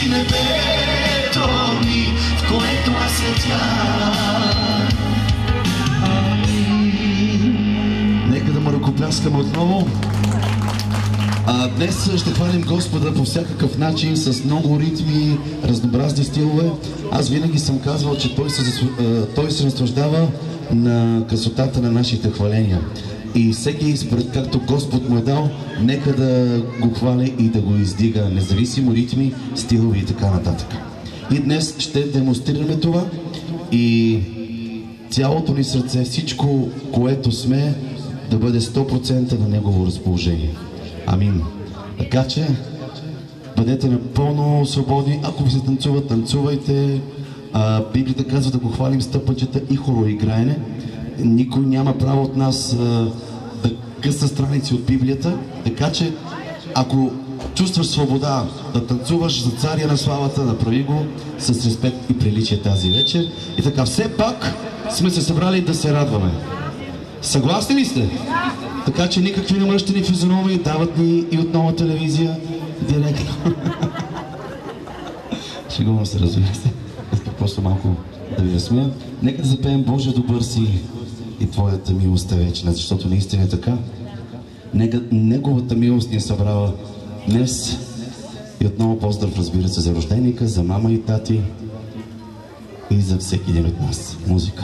небето ми, в което аз светя. Нека да му ръкопляскаме отново. Днес ще хвалим Господа по всякакъв начин, с много ритми, разнообразни стилове. Аз винаги съм казвал, че той се наслаждава на красотата на нашите хваления. И всеки, според както Господ му е дал, нека да го хвали и да го издига, независимо ритми, стилови и така нататък. И днес ще демонстрираме това и цялото ни сърце, всичко, което сме, да бъде 100% на Негово разположение. Амин. Така че бъдете напълно свободни. Ако ви се танцува, танцувайте. Библията казва да го хвалим с тъпъчета и хороиграене. Никой няма право от нас да къса страници от Библията. Така че ако чувстваш свобода да танцуваш за царя на славата, направи го с респект и приличие тази вечер. И така, все пак сме се събрали да се радваме. Съгласни ли сте? Така че никакви намръщени физиономии, дават ни и от Нова телевизия директно. Шегувам се, разбира се. Искам просто малко да ви разсмея. Нека да запеем Боже, добър си и Твоята милост е вечна, защото наистина е така. Нека Неговата милост ни е събрала днес. И отново поздрав, разбира се, за рожденика, за мама и тати и за всеки един от нас. Музика.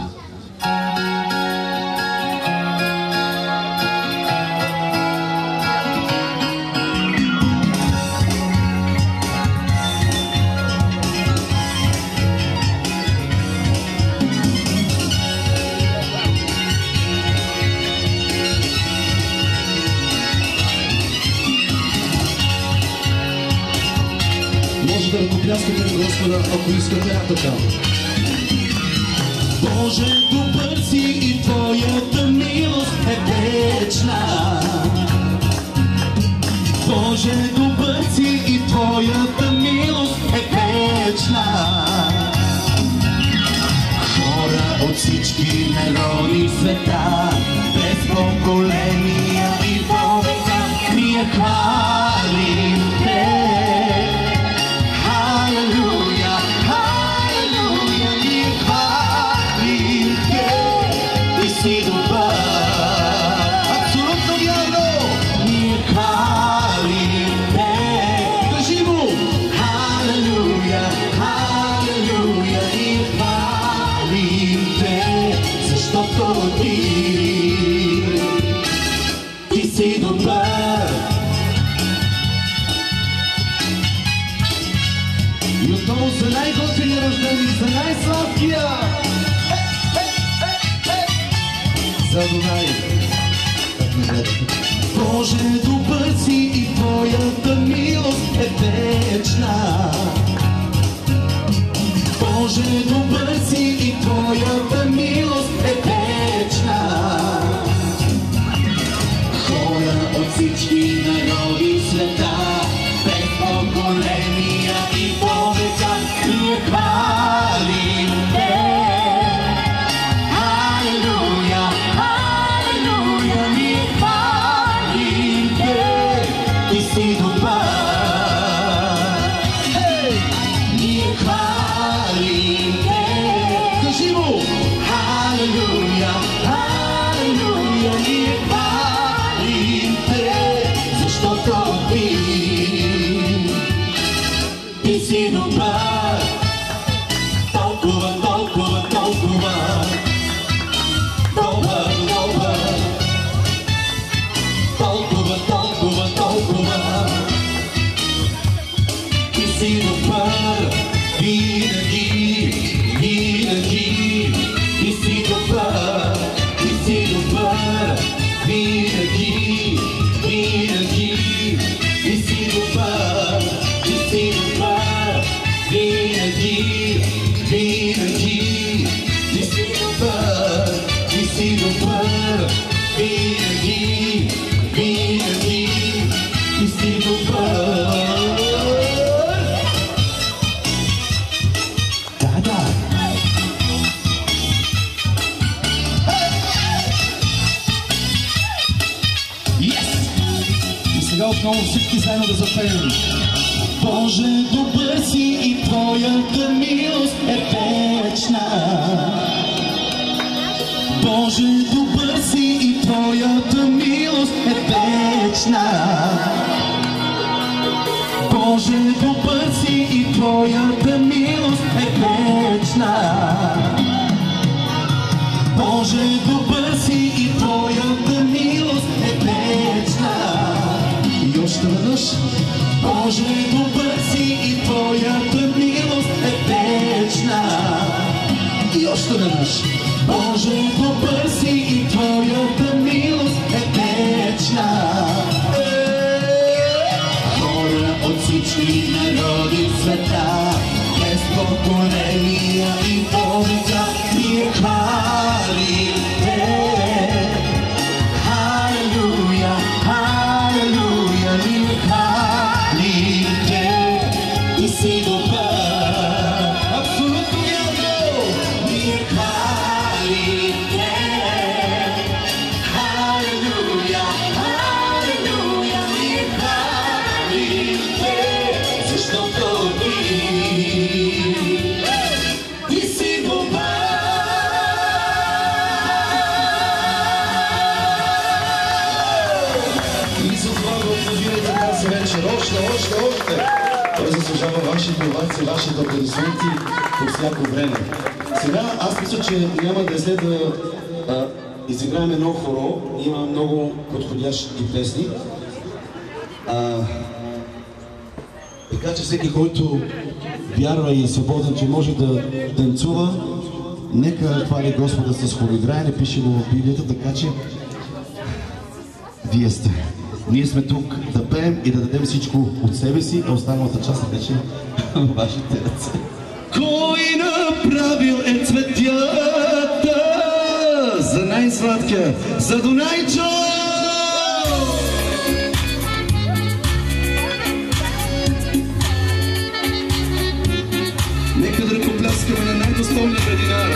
Може да ръкопляскате на Господа, ако искате така. Боже, добър си и Твоята милост е вечна. Боже, добър си и Твоята милост е вечна. Хора от всички народи света, без поколения и века, ние хвалим Те. Халелуя, халелуя, ние хвалим Те. Ти си добър. Абсолютно вярно! Ние хвалим Те. Кажи му! Халелуя, халелуя, ние хвалим Те, защото Ти си добър. И отново за най-готвения рождени, за най-сладкия! За Дунай! Боже, добър си и Твоята милост е вечна. Боже, добър си и Твоята милост е вечна. Хора от всички народи света, без поколения и повека, ние хвалим Те. Халелуя, халелуя, ние хвалим Те. Ти си добър. Ние хвалим Те. Кажи му! Халелуя, халелуя, ние хвалим Те, защото Ти си добър. Толкова, толкова, толкова добър, добър. Толкова, толкова, толкова Ти си добър. Винаги, винаги Ти си добър. Ти си добър. Винаги, винаги Ти си добър. Ти си добър. Винаги, винаги Ти си добър. Ти си добър. Винаги, винаги Ти си добър. Да. И сега отново всички заедно да запеем. Боже, добър си Твоята милост е вечна. Боже, добър си и Твоята милост е вечна. Боже, добър си и Твоята милост е вечна. Боже, добър си и Твоята милост е вечна. И още веднъж. Боже, добър си и Твоята милост е вечна. И още веднъж. Боже, добър си и Твоята милост е вечна. Хора от всички народи в света, без поколения и века, ние хвалите. Халелуя, халелуя, ние хвалите. Ти си добър, абсолютно вярно, ние хвалите. Халелуя, халелуя, ние хвалите, защото ти си добър. И за това го аплодирайте тази вечер. Още! Той заслужава вашите овации, вашите аплодисменти по всяко време. Сега аз мисля, че няма да след да изиграем едно хоро. Има много подходящи песни. Така че всеки, който вярва и е свободен, че може да танцува, нека хвали Господа с хореография, пише го в Библията, така че вие сте. Ние сме тук да пеем и да дадем всичко от себе си, а останалата част вече в вашите ръце. Кой направил е цветята за най-сладкия, за Дунайчо? Нека да ръкопляскаме на най-достойния градинар.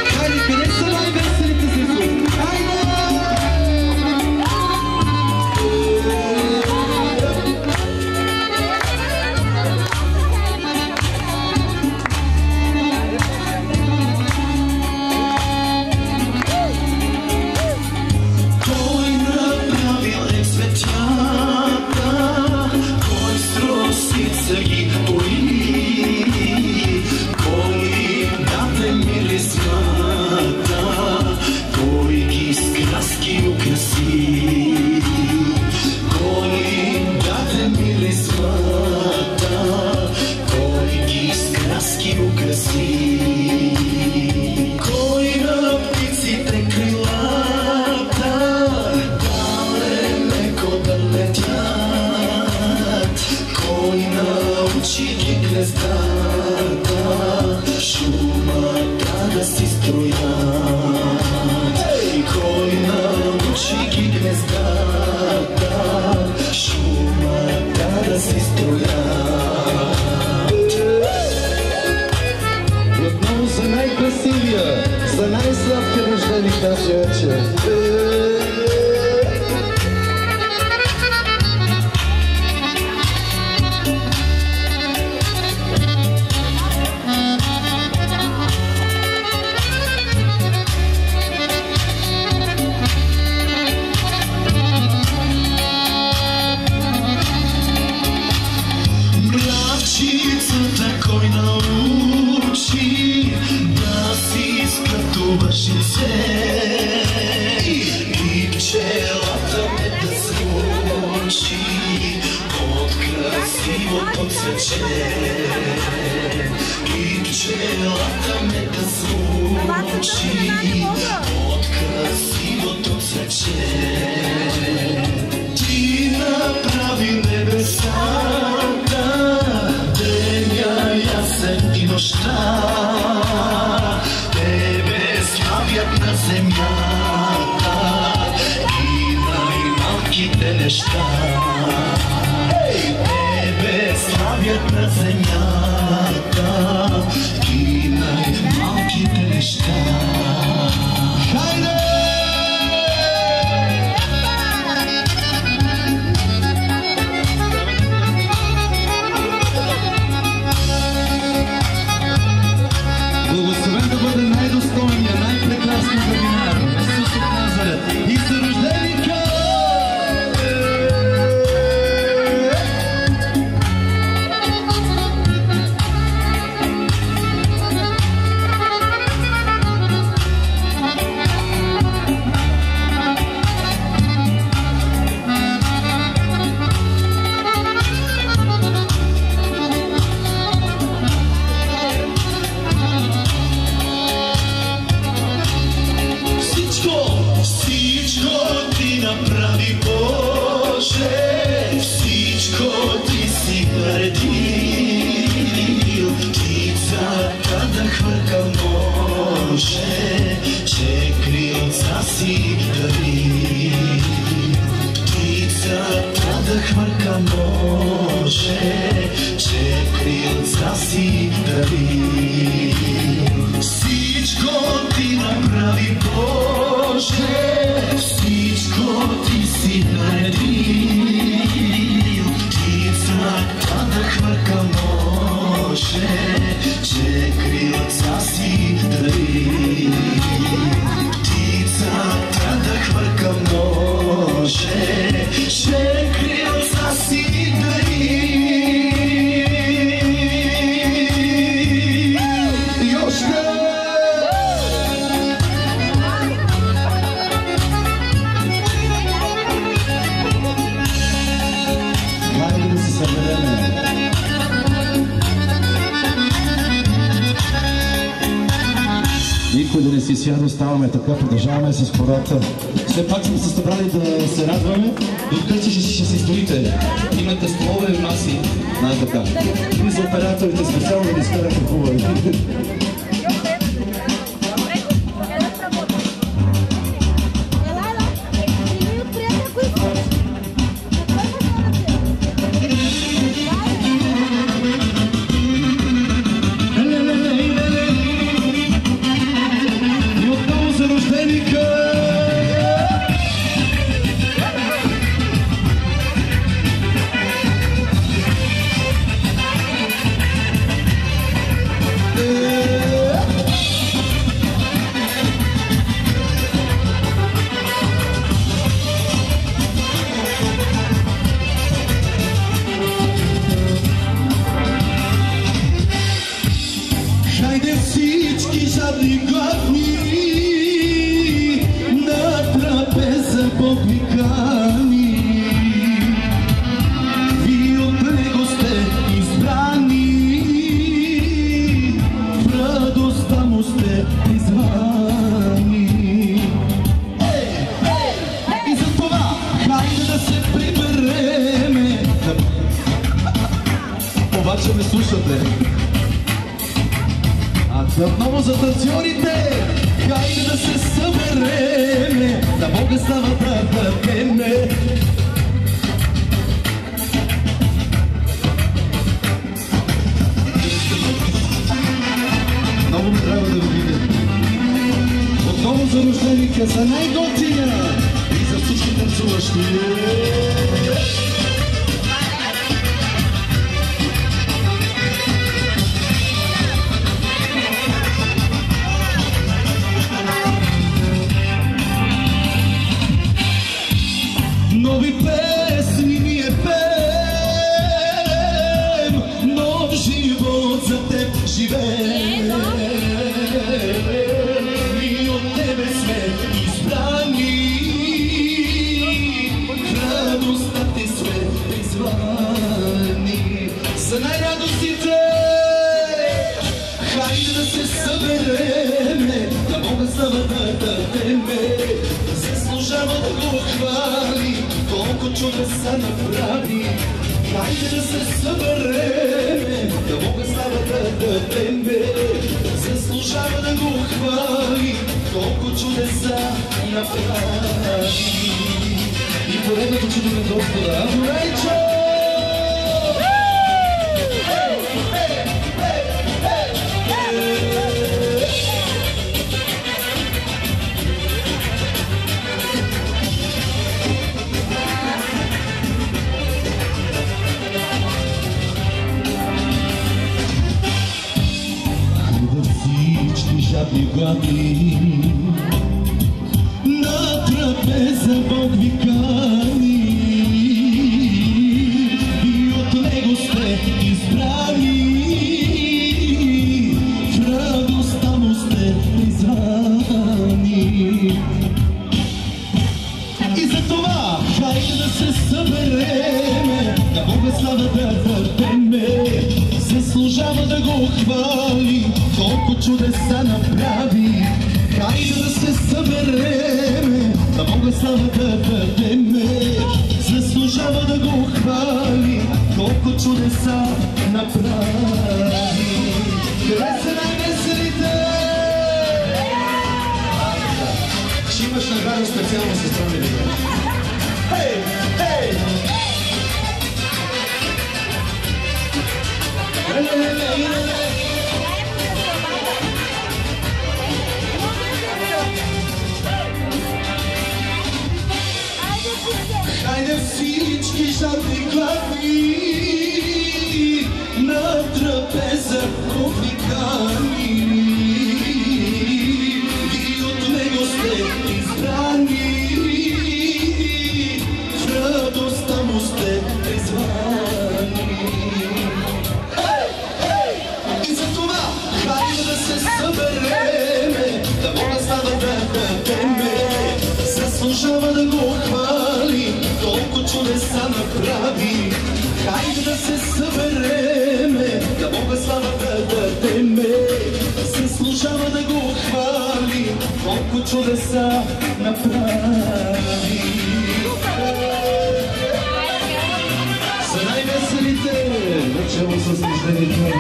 Хайде, къде са най-веселите звезди? Хайде! Отново за най-красивия, за най-сладкия рождени тази вечер. Кой научи да си скатуваш и пчелата ме да звучи от красивото цвече. И пчелата ме да звучи от красивото цвече. Ти направи небесата, деня ясен и нощта, тебе славят на земята и най-малките неща. Тебе славят на земята и най-малките неща. Хайде! си дари. Всичко ти направи, Боже, всичко ти си наредил. Ти цвата да хвърка може, че крилца си дари. Ти цвата да хвърка може, че крилца си дари. Никой да не си сяда, оставаме така, продължаваме с хората. Все пак сме се събрали да се радваме, докато ще се изстоите. Имате столове, маси, така. И за операторите специално да ни скарате хубави. Хайде всички жадни гладни, на трапеза Бог ви кани. Вие от него сте избрани, в радостта му сте призвани. И за това хайде да се прибереме. Обаче ме слушате. Отново за танцорите, хайде да се събереме, на Бога слава да дадеме. Много ми трябва да го видя. Отново за рожденика, за най-готиня и за всички танцуващи. Нови песни ние пеем, нов живот за теб живеем. И от тебе сме избрани, в радостта ти сме призвани. За най-радостите хайде да се събереме, да Бога слава да дадеме. Заслужава да го хвали, колко чудеса направи. Хайде да се събереме, да Бога слава да дадеме. Заслужава да го хвали, колко чудеса направи. И поредното чудо на Господа, Адорейчо! Жадни гладни, на трапеза Бог ви кани. И от него сте избрани, в радостта му сте призвани. И за това хайде да се събереме, на Бога слава да дадеме. Заслужава да го хвали, колко чудеса направи. Хайде да се събереме, на Бога слава да дадеме. Заслужава да го хвали, колко чудеса направи. Къде са най-веселите? Ще имаш награда специално с това ми. Хей! Хей! Hey, Бог ви кани, и от него сте избрани, в радостта му сте призвани. И за това хайде да се събереме, да Бога слава да дадеме. Заслужава да го хвали, толкова чудеса направи. Хайде да се събереме, да Бога слава да дадеме. Заслужава да го хвали, толкова чудеса направи. За най-веселите, начало с рождението.